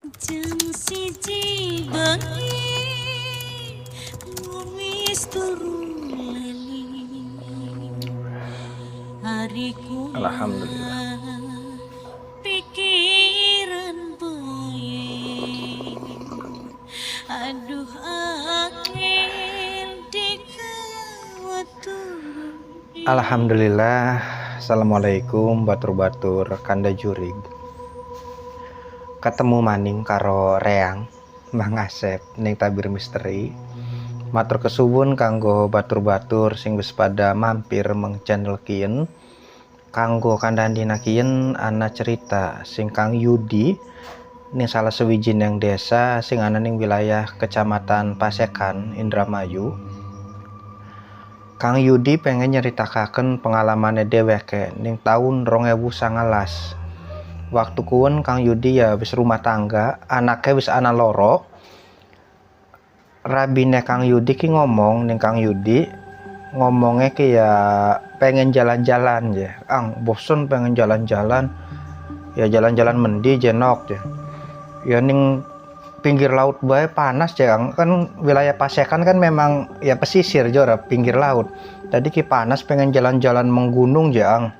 Jam siji bengi numis turu lali hariku Alhamdulillah. pikiran boye aduh angin dikawatu. Alhamdulillah. Assalamualaikum batur-batur kanda jurig. Ketemu maning karo Reang Mbah Ngasep ning tabir misteri. Matur kesuwun kanggo batur-batur sing wis pada mampir meng channel kien. Kanggo kandhandina kien ana cerita sing Kang Yudi ning salah sewijin yang desa sing ana ning wilayah Kecamatan Pasekan, Indramayu. Kang Yudi pengen nyeritakaken pengalamannya dheweke ning taun 2019. Waktu kuwen Kang Yudi ya wis rumah tangga, anaknya wis ana loro. Rabine Kang Yudi ki ngomong ning Kang Yudi, ngomongnya ki ya pengen jalan-jalan ya. Bosen pengen jalan-jalan. Ya jalan-jalan mendi jenok ya. Ya ning pinggir laut bae panas ya, kan wilayah Pasekan kan memang ya pesisir jora pinggir laut. Tadi ki panas pengen jalan-jalan menggunung ya,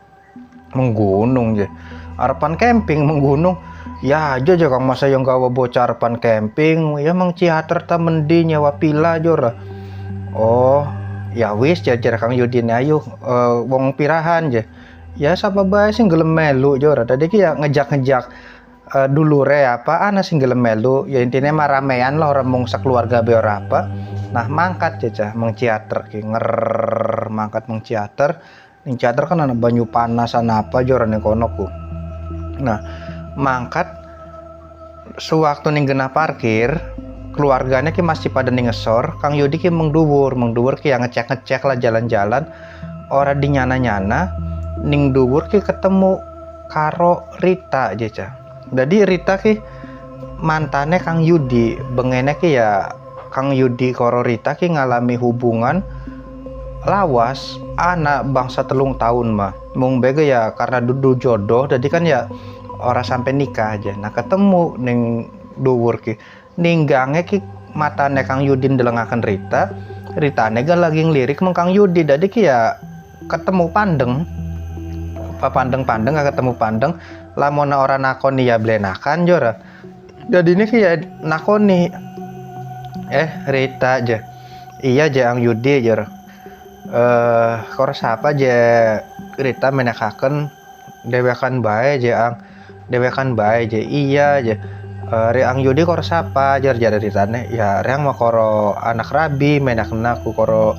menggunung ya. Harapan camping menggunung ya aja Kang masa yang gawa bocah harapan camping ya mang ciater ta mendi nyawa pila jora. Oh ya wis jajar Kang Yudin ayo wong pirahan je ya sapa bae sing gelem melu jora. Tadi ki ya ngejak-ngejak dulure apa ana sing gelem melu ya intine mah ramean lah orang mung sakeluarga be ora apa. Nah mangkat cecah meng ciater ki mangkat meng ciater. Ning ciater kan ana banyu panas ana apa jora ning kono ku. Nah, mangkat sewaktu ning genah parkir, keluarganya ki masih pada ning ngesor, Kang Yudi ki mengduwur ki yang ngecek-ngecek lah jalan-jalan, ora dinyana-nyana, ning dhuwur ki ketemu karo Rita jeca. Jadi Rita ki mantane Kang Yudi, bengene ki ya Kang Yudi karo Rita ki ngalami hubungan lawas anak bangsa 3 tahun mah mung bega ya karena dudu jodoh jadi kan ya ora sampai nikah aja. Nah ketemu ning dhuwur ki ninggange ki matane Kang Yudin delengaken Rita, Ritane ga lagi ngelirik meng Kang Yudi. Jadi ki ya ketemu pandeng pandeng gak ketemu pandeng lamun ora nakoni ya blenakan jora. Jadi ini ki ya nakoni Rita aja iya aja Ang Yudi jora. Kor sapa je Rita menekaken dewekan bae je ang dewekan bae je iya je Reang Yudi kor sapa jar Ritane ya Reang mah koro anak rabi menakna ku koro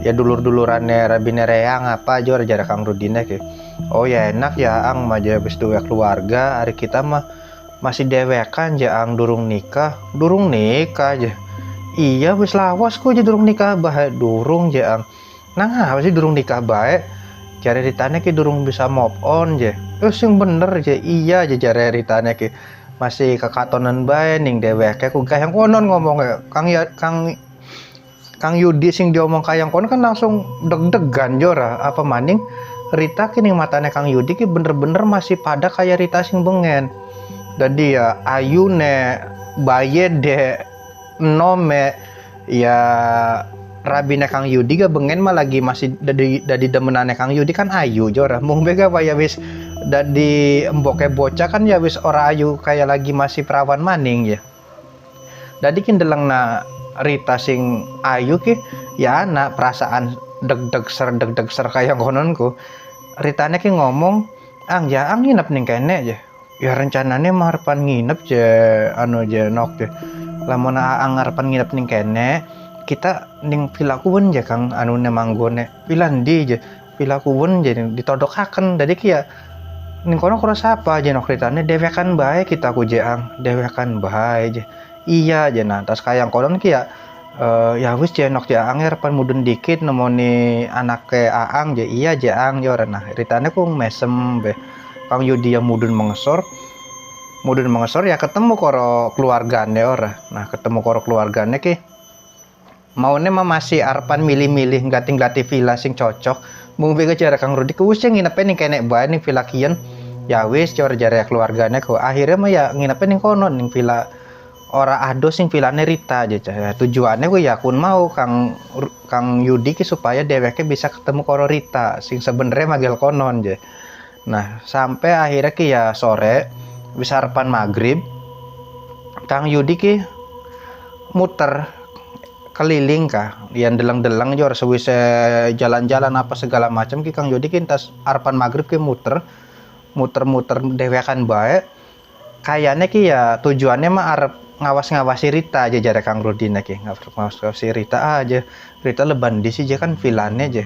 ya dulur-dulurane rabine Reang apa jar Kang Rudine ke. Oh ya enak ya ang mah je wis duwe keluarga hari kita mah masih dewekan je ang durung nikah je iya wis lawas ku je durung nikah bae durung je ang. Nah apa sih durung nikah baik jare Ritane ki durung bisa move on je. Sing bener je iya je jare Ritane ki masih kekatonan bae ning dheweke ku kayang konon ngomong Kang Yudi sing diomong kayang konon kan langsung deg-degan jora apa maning Rita ki ning matane Kang Yudi ki bener-bener masih pada kayak Rita sing bengen. Jadi ya ayune bayede nome ya rabine Kang Yudi ga bengen mah lagi masih dadi demenane Kang Yudi kan ayu jora mung bega ya wis dadi emboke bocah kan ya wis ora ayu kayak lagi masih perawan maning ya. Dadi ki ndelengna Rita sing ayu ki ya ana perasaan deg-deg ser kayak kononku. Ritane ki ngomong ang nginep ning kene aja ya rencanane mah arepan nginep je anu je nok je lamun ang arepan nginep ning kene kita ning villa kuwen je Kang anune manggone villa ndi je villa kuwen je ditodokaken. Jadi ki ya ning kono kura sapa je nok Ritane dewekan bae kita ku je ang dewekan bae je iya je. Nah tas kayang konon ki ya ya wis je nok je ang arepan mudun dikit nemoni anake aang je iya je ang yo. Nah Ritane ku mesem be Kang Yudi yang mudun mengesor ya ketemu karo keluargane ora. Nah ketemu karo keluargane ki maune mah masih arepan milih-milih nggating-glati villa sing cocok. Mung bega cara Kang Rudi ku wis nginep ning kene bae ning villa kieu Ya wis cor jare keluargane ku akhirnya mah ya nginepnya ning kono ning villa ora ado sing villane Rita aja Cah. Ya, tujuannya ku ya kun mau Kang Yudi ki supaya dheweke bisa ketemu karo Rita sing sebenarnya magel konon je. Nah sampai akhirnya ki ya sore wis harapan maghrib Kang Yudi ki muter keliling kah yang deleng-deleng jor sewise jalan-jalan apa segala macam ki Kang Yudi ki entas harapan maghrib ki muter-muter dewekan bae kayaknya ki ya tujuannya mah arep ngawas-ngawasi Rita aja jare Kang Rudin ki ngawas-ngawasi Rita aja. Rita leban di sih kan vilane aja.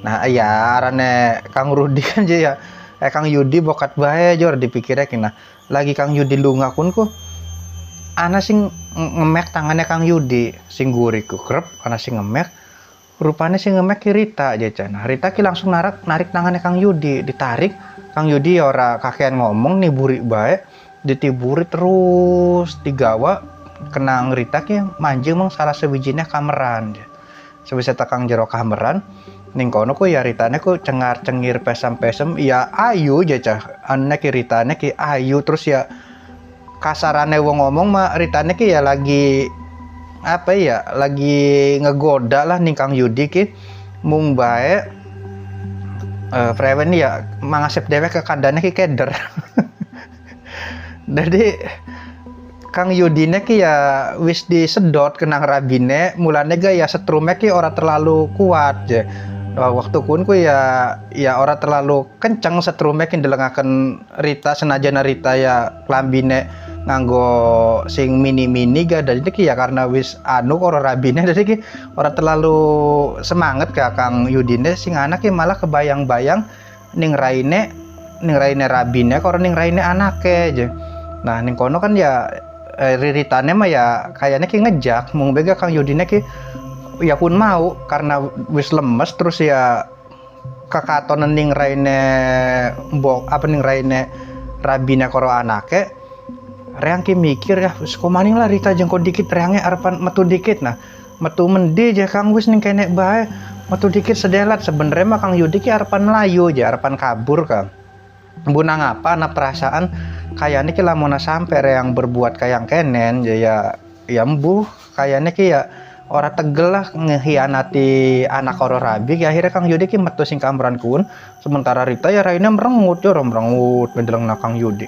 Nah ya arane Kang Rudi kan aja ya Kang Yudi bokat bae jor dipikirnya ki. Nah lagi Kang Yudi lunga kun ku ana sing ngemek tangannya Kang Yudi sing guriku krep ana sing ngemek rupanya sing ngemek ki Rita aja Cah. Nah Rita ki langsung narik tangannya Kang Yudi ditarik Kang Yudi ya ora kakean ngomong niburi bae ditiburi terus digawa kenang Rita ki manjing mong salah sewijinya kameran sebisa takang jero kameran ning kono ku ya Ritane ku cengar-cengir pesem-pesem ya ayu aja Cah. Ane ki Ritane ki ayu terus ya kasarane wong ngomong mah Ritane ki ya lagi apa ya lagi ngegoda lah ning Kang Yudi ki mung bae Frewen ya mangasep dewe ke kandane ki keder. Jadi Kang Yudine ki ya wis disedot kenang rabine mulane ga ya setrume ki ora terlalu kuat je. Waktu kun ku ya ora terlalu kenceng setrume ki ndelengaken Rita senajan Rita ya klambine nganggo sing mini-mini ga jadi ki ya karena wis anu ora rabine jadi ki ora terlalu semangat ka Kang Yudine sing anak ki malah kebayang-bayang ning raine rabine karo ning raine anake aja. Nah ning kono kan ya Ritane mah ya kayaknya ki ngejak mung bega Kang Yudine ki ya pun mau karena wis lemes terus ya kakaton ning raine ning raine rabine karo anake reang ki mikir ya wis komaning lah Rita jengko dikit reangnya arepan metu dikit. Nah metu mendi aja Kang wis ning kene bae metu dikit sedelat sebenarnya mah Kang Yudi ki arepan melayu aja arepan kabur Kang. Mbuna ngapa ana perasaan kayaknya ki lamona sampe reang berbuat kayang kenen ya embuh kayaknya ki ya ora tegel lah ngehianati anak karo rabi akhirnya Kang Yudi ki metu sing kameran kun sementara Rita ya raine merengut mendeleng na Kang Yudi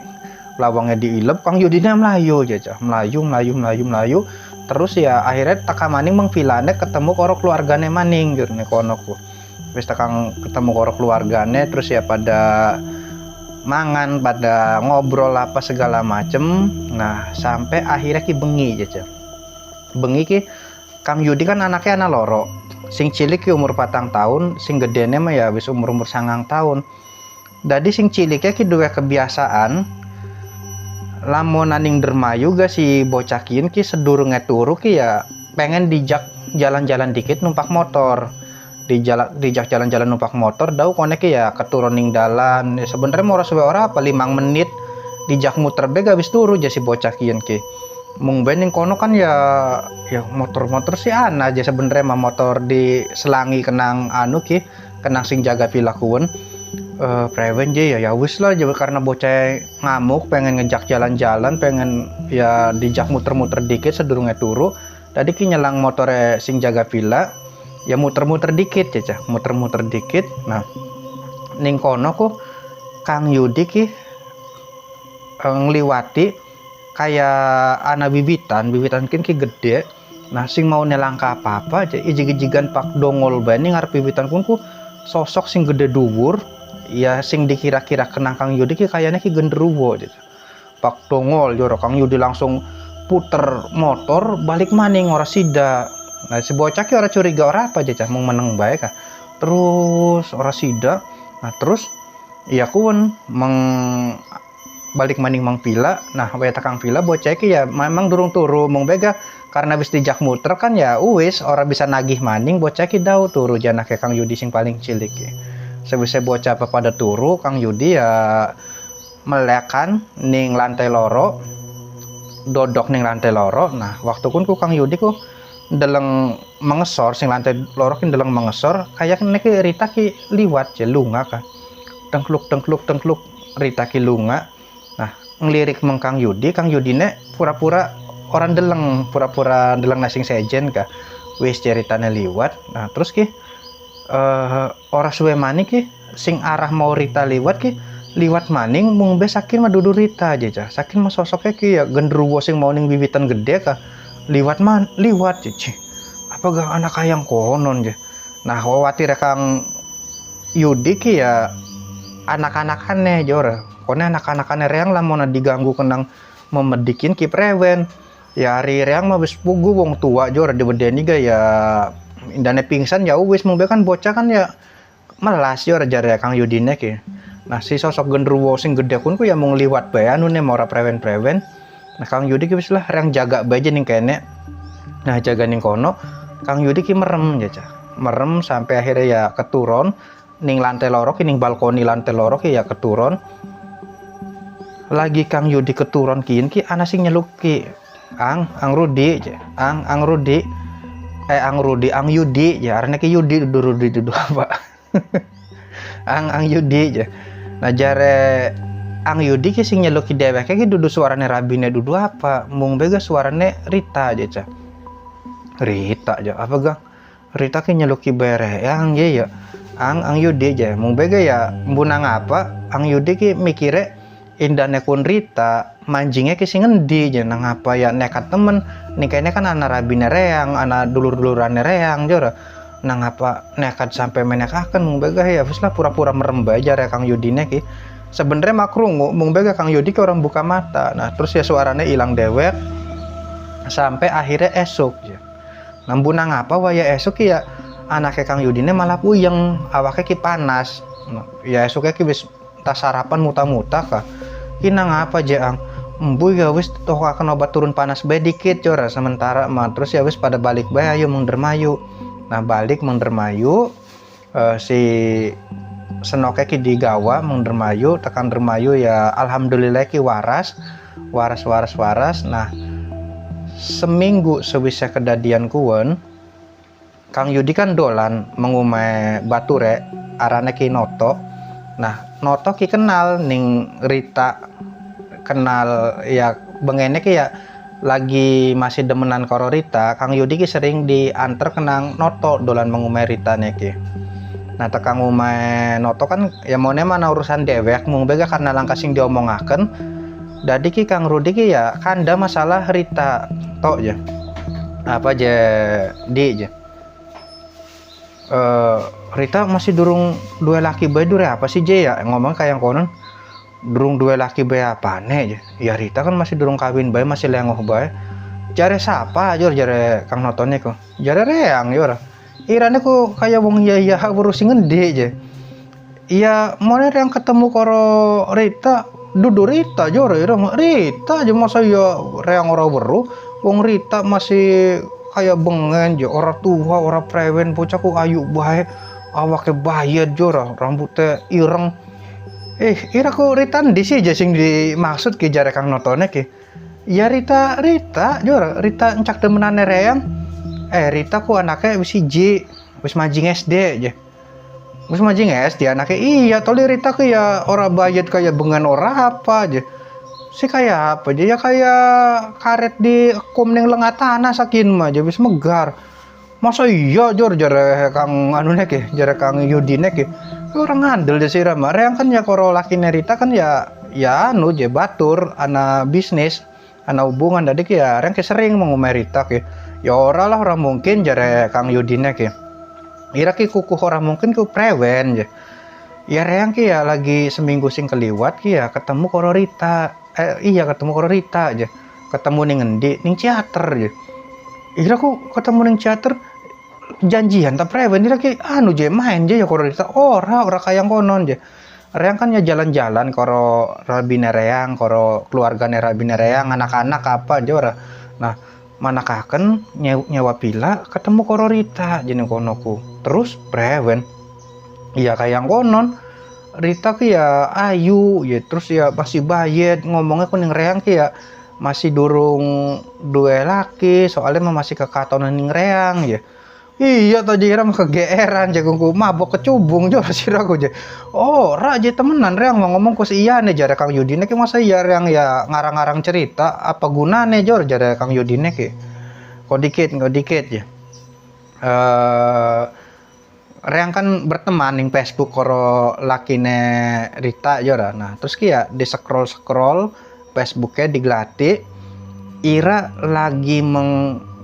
lawangnya diilep Kang Yudina melayu aja Cah. melayu terus ya akhirnya taka maning mengvilane ketemu karo keluargane maning jur nih kono ku wis takang ketemu karo keluargane terus ya pada mangan pada ngobrol apa segala macem. Nah sampai akhirnya ki bengi aja bengi ki Kang Yudi kan anaknya anak loro sing cilik ki umur 4 tahun sing gedene mah ya wis umur 9 tahun. Jadi sing ciliknya ki duwe kebiasaan lamun aning dermayu ga si bocah kieu ki sedurunge turu ki ya pengen dijak jalan-jalan dikit numpak motor dijak jalan-jalan numpak motor dau kone ki ya keturun ning dalan ya sebenarnya mau suwe ora apa 5 menit dijak muter be ga wis turu ja si bocah kieu ki mung ben ning kono kan ya motor-motor si ana aja sebenarnya mah motor diselangi kenang anu ki kenang sing jaga villa kuwen Preven je ya wis lah karena bocah ngamuk pengen ngejak jalan-jalan pengen ya dijak muter-muter dikit sedurunge turu tadi ki nyelang motore sing jaga villa ya muter-muter dikit ya Cah muter-muter dikit. Nah ning kono ku Kang Yudi ki ngliwati kayak ana bibitan kin ki gede. Nah sing mau nelangka apa-apa aja ijig-ijigan pak dongol bae ning ngarep bibitan kun ku sosok sing gede dhuwur ya sing dikira-kira kenang Kang Yudi ki kayaknya ki genderuwo gitu. Pak dongol joro Kang Yudi langsung puter motor balik maning ora sida. Nah si bocah ki ora curiga ora apa aja Cah mung meneng bae kah. Terus ora sida. Nah terus iya kuwen balik maning mang villa. Nah we Kang villa bocah ki ya memang durung turu mung bega karena wis dijak muter kan ya wis ora bisa nagih maning bocah ki dau turu janake Kang Yudi sing paling cilik ki. Sebisa bocah apa pada turu Kang Yudi ya melekan ning lantai loro dodok ning lantai loro. Nah waktu kun ku Kang Yudi ku ndeleng mengesor sing lantai loro ki ndeleng mengesor kayak nek Rita ki liwat je lunga ka tengkluk Rita ki lunga. Nah ngelirik meng Kang Yudi ne pura-pura orang deleng nasing sejen ka wis ceritane liwat. Nah terus ki ora suwe maning ki sing arah mau Rita liwat ki liwat maning mung be saking mah dudu Rita aja cah. Saking mah sosoknya ki ya gendruwo sing mau ning wiwitan gede ka liwat cici. Apa gak anak kayang konon je. Nah khawatir Kang Yudi ki ya anak-anakannya jor. Kone anak-anakannya reang lah mau diganggu kenang memedikin ki prewen. Ya hari reang mah wis pugu wong tua jor di bedeni ga ya indane pingsan ya wis mung be kan bocah kan ya melas jor jare Kang Yudine ki. Nah si sosok gendruwo sing gede kun ku ya mau ngliwat bae anu ne ora prewen-prewen. Nah Kang Yudi ki wis lah reang jaga bae ning kene. Nah jaga ning kono Kang Yudi ki merem ya cah. Merem sampai akhirnya ya keturun ning lantai loro ki ning balkoni lantai loro ki ya keturun. Lagi Kang Yudi keturun kiin ki ana sing nyeluk ki Ang Rudi je. Ang Rudi. Ang Yudi ya arane ki Yudi dudu apa. Ang Yudi je. Nah jare Ang Yudi ki sing nyeluk ki dheweke ki dudu suarane rabine dudu apa? Mung bega suarane Rita aja cah. Rita aja apa gang? Rita ki nyeluk ki bere yang ye ya. Ang Yudi aja. Mung bega ya mbunang apa? Ang Yudi ki mikire indane kun Rita manjingnya ki sing ngendi je nang apa ya nekat temen. Nikahnya kan ana rabine reang, ana dulur-dulurane reang jora. Nang apa nekat sampai menekaken mung bega ya wis lah pura-pura merem bae jare Kang Yudine ki. Sebenarnya mah krungu mung bega Kang Yudi ki orang buka mata. Nah terus ya suaranya hilang dewek sampai akhirnya esok ya. Nambunang apa waya esok ya anaknya Kang Yudine malah puyeng awake ki panas. Nah, ya esoknya ki wis tas sarapan muta-muta ka. Ki nang apa jeang embu ya wis toh akan obat turun panas bae dikit cora sementara mah terus ya wis pada balik bae ayo mung dermayu. Nah balik mung dermayu si senoke ki digawa mung dermayu tekan dermayu ya alhamdulillah ki waras. Nah seminggu sewise kedadian kuwen Kang Yudi kan dolan mengume bature arane ki Noto. Nah Noto ki kenal ning Rita kenal ya bengene ki ya lagi masih demenan karo Rita. Kang Yudi ki sering diantar kenang Noto dolan mengume Rita ki. Nah tekang ume Noto kan ya mone mana urusan dewek mung bega karena langkah sing diomongaken. Dadi ki Kang Rudi ki ya kanda masalah Rita tok ya. Apa aja di aja. Rita masih durung dua laki bae dure apa sih je ya ngomong kayak konon durung dua laki bae apane ya Rita kan masih durung kawin bae masih lengoh bae jare sapa jor jare Kang Notone kok jare reang jor irane ku kayak wong iya urusin ngendi je iya mone yang ketemu karo Rita dudu Rita jor irang Rita aja masa ya reang ora weruh wong Rita masih kayak bengen je orang tua orang prewen bocahku ayu bae awake bayat jor rambutnya ireng ira ku Rita ndi sih sing dimaksud ki jare Kang Notone ki ya Rita jor Rita encak demenane reang Rita ku anaknya wis siji wis majing SD aja wis majing SD anaknya iya toli Rita ku ya ora bayat kayak bengen ora apa aja si kayak apa aja ya kayak karet di kum ning lengah tanah sakin mah aja wis megar masa iya jor jare Kang anu nek jare Kang Yudi nek orang ngandel deh sih Rama reang kan ya koro laki Nerita kan ya anu je batur ana bisnis ana hubungan tadi ya reang sering mengume Rita ki ya ora lah orang mungkin jare Kang Yudi nek ira ki kuku orang mungkin ku prewen je ya reang ki ya lagi seminggu sing keliwat ki ya ketemu karo Rita ketemu karo Rita aja ketemu ning ngendi ning teater aja ira ku ketemu ning teater janjian tak prewen ira ki anu je main je ya karo Rita ora kayang konon je reang kan ya jalan-jalan karo rabine reang karo keluargane rabine reang anak-anak apa aja ora nah manakaken nyewa pila ketemu karo Rita jeneng kono ku terus prewen iya kayang konon Rita ki ya ayu ya terus ya masih bayet ngomongnya kuning reang ki ya masih durung dua laki soalnya masih kekatonan ning reang ya Iya to jira mah kegeeran je ku mabok kecubung jor sira ku je. Oh, ra je temenan reang mau ngomong ku si iya nih jare Kang Yudine ki masa iya reang ya ngarang-ngarang cerita apa gunane jor jare Kang Yudine ki. Kok dikit ya. Reang kan berteman ning Facebook karo lakine Rita jora. Nah, terus ki ya di scroll Facebooknya diglati Ira lagi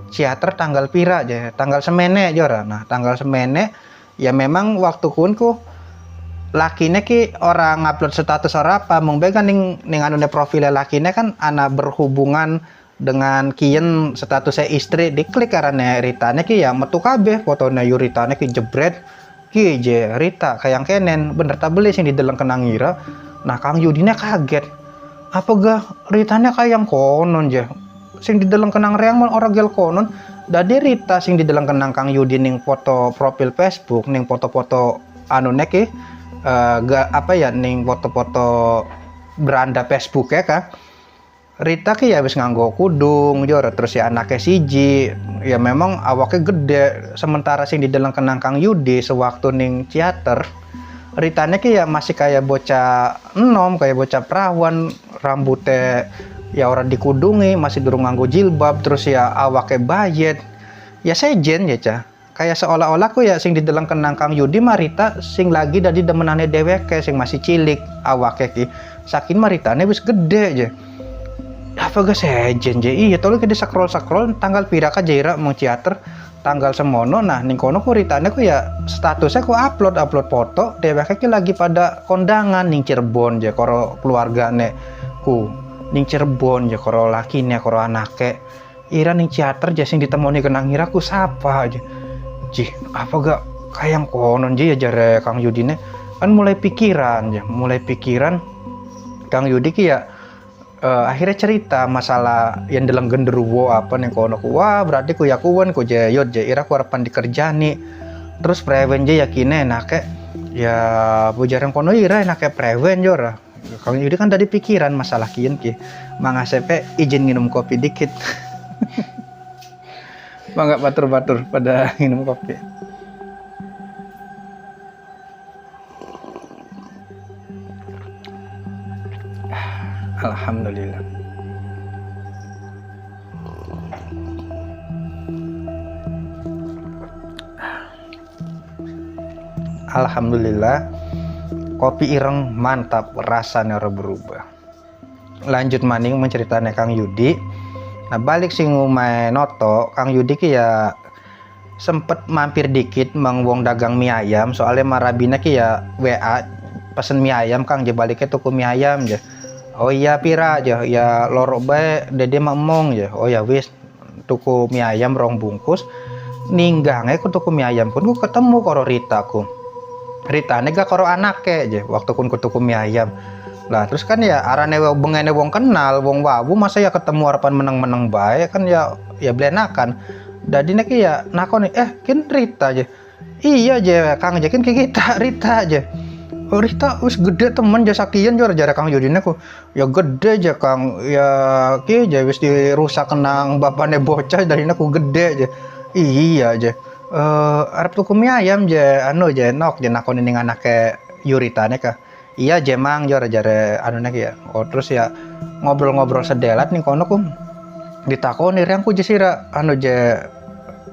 ciater tanggal pira aja, tanggal semene jora. Nah, tanggal semene ya memang waktu kunku lakine ki orang upload status ora apa mung kan ning anune profile lakine kan ana berhubungan dengan kien statusnya istri diklik karena Ritane ki ya metu kabeh fotone Yuritane ki jebret ki je Rita kayak kenen bener tak beli sing dideleng kenang Ira. Nah Kang Yudine kaget apa gak Ritane kayak konon je sing dideleng kenang reang ora gel konon dadi Rita sing dideleng kenang Kang Yudi ning foto profil Facebook ning foto-foto anune ki apa ya ning foto-foto beranda Facebook ya kan Rita ki ya wis nganggo kudung jor terus ya anaknya siji ya memang awaknya gede sementara sing dideleng kenang Kang Yudi sewaktu ning teater Ritanya ki ya masih kayak bocah enom kayak bocah perawan rambutnya ya orang dikudungi masih durung nganggo jilbab terus ya awaknya bayet ya sejen ya cah kayak seolah-olah ku ya sing dideleng kenang Kang Yudi Marita sing lagi dari demenane dheweke sing masih cilik awaknya ki saking Maritane wis gede aja apa gak sejen je iya tolong kita scroll tanggal pira ka jaira mau teater tanggal semono nah ning kono ku Ritane ku ya statusnya ku upload foto dheweke ki lagi pada kondangan ning Cirebon je karo keluargane ku ning Cirebon je karo lakine karo anake ira ning teater je sing ditemoni kenang ira ku sapa aja jih apa gak kayang konon je ya jare Kang Yudine kan mulai pikiran Kang Yudi ki ya akhirnya cerita masalah yang dalam genderuwo apa nih kono ku wah berarti ku yakuan ku jayot je ira ku harapan dikerjani terus prewen je yakine nake ya bujaran kono ira nake prewen jora Kang Yudi kan tadi pikiran masalah kian ki mangasepe izin minum kopi dikit mangga batur-batur pada minum kopi. Alhamdulillah. Alhamdulillah kopi ireng mantap rasanya ora berubah. Lanjut maning menceritane Kang Yudi. Nah balik sing omahe noto Kang Yudi ki ya sempet mampir dikit mang wong dagang mie ayam soalnya marabina ki ya WA pesen mie ayam Kang je baliknya tuku mie ayam je. Oh iya pira aja ya lorok bae dede mamong ya oh ya wis tuku mie ayam rong bungkus ninggange ku tuku mie ayam pun ku ketemu karo Rita ku Ritane gak karo anake aja waktu kun ku tuku mie ayam lah terus kan ya arane bengene wong kenal wong wawu masa ya ketemu harapan meneng-meneng bae kan ya blenakan dadine ki ya nakoni kin Rita aja iya aja Kang jakin ki kita Rita aja oh Rita wis gede temen jasa kian jor jare Kang Yudine ku ya gede aja Kang ya ki aja wis dirusak kenang bapane bocah dari aku gede aja iya aja arep tuku mie ayam je anu je nok je nakoni ning anake Yuritane ka iya je mang jor jare anune ki ya oh terus ya ngobrol-ngobrol sedelat ning kono ku ditakoni reang ku je sira anu je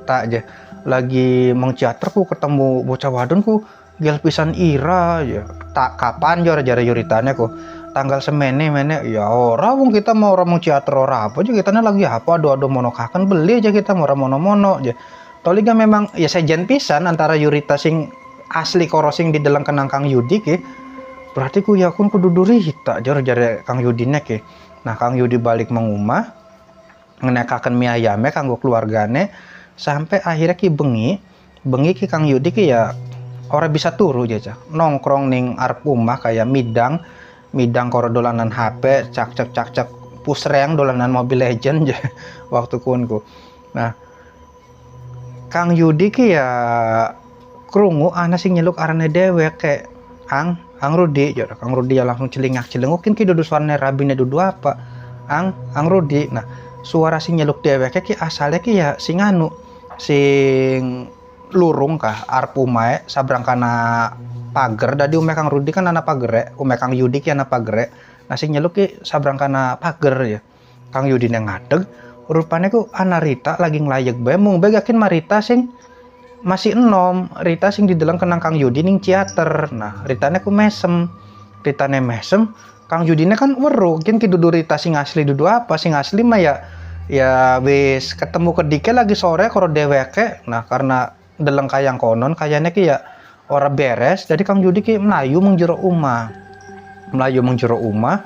tak je lagi mengciater ku ketemu bocah wadon ku gel pisan ira ya tak kapan jor jare Yuritane ku tanggal semene ya ora wong kita mau orang mau teater ora apa aja kita lagi apa ado monokakan beli aja kita mau mono aja toliga memang ya sejen pisan antara Yurita sing asli karo sing dideleng kenang Kang Yudi ki berarti ku ya kun kudu Rita jor jare Kang Yudine ki nah Kang Yudi balik mengumah ngenekaken mie ayame kanggo keluargane sampai akhirnya ki bengi ki Kang Yudi ki ya ora bisa turu aja nongkrong ning arep omah kayak midang karo dolanan HP cak pusreng dolanan Mobile Legend aja waktu kunku nah Kang Yudi ki ya krungu ana sing nyeluk arane dewek kayak Ang Rudi ya Kang Rudi ya langsung celingak-celinguk ki dudu suarane rabine dudu apa Ang Rudi nah suara sing nyeluk dewek ki asalnya ki ya sing anu sing lurung kah arep umae sabrang kana pager. Dadi ume Kang Rudi kan ana pagere, ume Kang Yudi ki ana pagere. Nah sing nyeluk ki sabrang kana pager ya. Kang Yudi nang ngadeg, rupane ku ana Rita lagi nglayeg bae, mung bae yakin Marita sing masih enom. Rita sing dideleng kenang Kang Yudi ning teater. Nah Ritane ku mesem. Ritane mesem, Kang Yudine kan weruh, mungkin ki dudu Rita sing asli dudu apa, sing asli mah ya wis ketemu kedike lagi sore karo dheweke. Nah karena deleng kayang konon kayane ki ya ora beres, jadi Kang Yudi ki mlayu mung jero omah. Mlayu mung jero omah.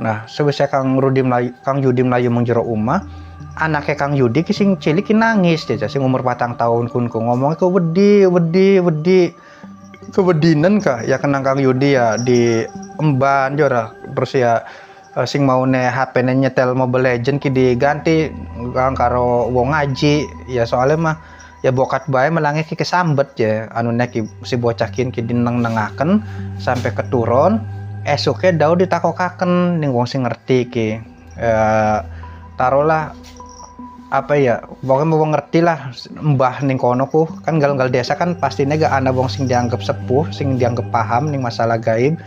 Nah sewise Kang Yudi mlayu mung jero omah, anake Kang Yudi ki sing cilik ki nangis jaja, sing umur 4 tahun kun ngomongnya ku wedi kewedinan kah ya kenang Kang Yudi ya di emban jora. Terus ya sing maune HP-ne nyetel Mobile Legend ki diganti karo wong ngaji ya, soalnya mah ya bokat bae melange ki kesambet ya anune ki si bocah ki dineng-nengaken sampai keturun. Esuke dau ditakokaken ning wong sing ngerti ki, taruhlah apa ya, pokoknya mau ngerti lah mbah ning kono ku kan galunggal desa kan pastinya gak ana wong sing dianggap sepuh, sing dianggap paham ning masalah gaib.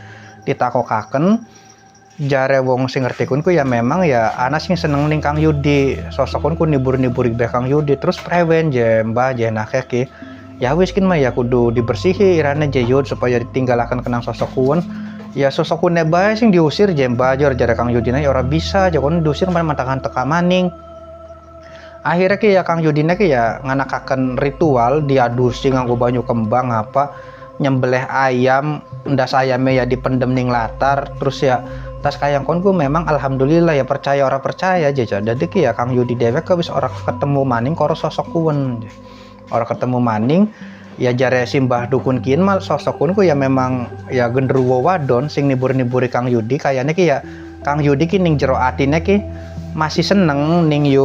Ditakokaken jare wong sing ngerti kun ku ya memang ya ana sing seneng ning Kang Yudi, sosokun ku nibur-niburi be Kang Yudi. Terus prewen je mbah je nake ki ya wis kin mah ya kudu dibersihi irane je yud supaya ditinggalaken kenang sosokun. Ya sosokune bae sing diusir je mbah jare Kang Yudi ya ora bisa je kon diusir matakan teka maning. Akhirnya ki ya Kang Yudine ki ya nganakaken ritual diadusi nganggo banyu kembang apa, nyembelih ayam, ndas ayamnya ya dipendem ning latar. Terus ya tas kayang kon ku memang alhamdulillah ya percaya ora percaya aja. Jadi ki ya Kang Yudi dewek wis ora ketemu maning karo sosok kuwen. Ora ketemu maning ya jare simbah dukun kian mal sosok kuwen ku ya memang ya genderuwo wadon sing nibur-niburi Kang Yudi. Kayane ki ya Kang Yudi ki ning jero atine ki masih seneng ning yu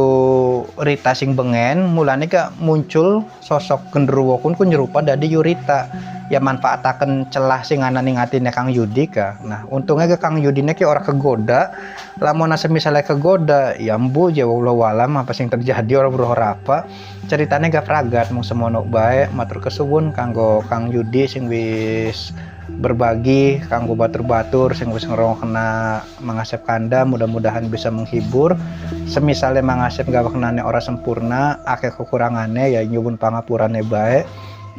Rita sing bengen, mulane gak muncul sosok genderuwo kun nyerupa dadi yu Rita. Ya manfaataken celah sing ana ning atine Kang Yudi ka. Nah untungnya ke Kang Yudine ki ora kegoda. Lamun semisale kegoda ya mbu je wallahu alam apa sing terjadi ora beruh apa. Ceritane gak pragat mung semono bae. Matur kesuwun kanggo Kang Yudi sing wis berbagi, kanggo batur-batur sing wis ngrungokna mangasep kanda, mudah-mudahan bisa menghibur. Semisale mangasep gawaknane ora sempurna, akeh kekurangane ya nyuwun pangapurane bae.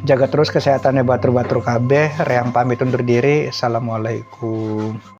Jaga terus kesehatannya batur-batur kabeh. Reang pamit undur diri. Assalamualaikum.